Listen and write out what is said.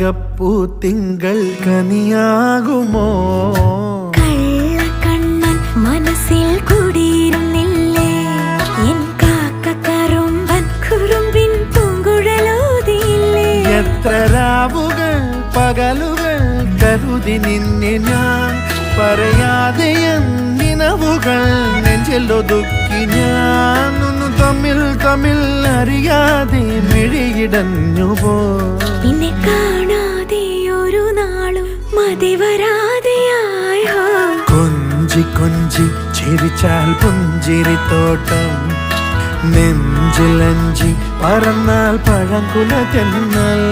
രാഗപ്പൂത്തിങ്കൾ കനിയാകുമോ കള്ളക്കണ്ണൻ മനസ്സിൽ കുടിയിരുന്നില്ലേ എൻ കാക്കക്കറുമ്പൻ കുറുമ്പിൻ പൂങ്കുഴലോതിയില്ലേ എത്ര രാവുകൾ പകലുകൾ കരുതി നിന്നെ ഞാൻ പറയാതെ നിനവുകൾ നെഞ്ചിലൊതുക്കി ഞാൻ തമ്മിൽ അറിയാതെ മിഴിയിടഞ്ഞുപോ നിന്നെ കാണാതെ ഒരു നാളും മതി വരാതെയായോ കൊഞ്ചി കൊഞ്ചി ചിരിച്ചാൽ പുഞ്ചിരിത്തോട്ടം നെഞ്ചിലഞ്ചി പറന്നാൽ പഴങ്കുല തെന്നൽ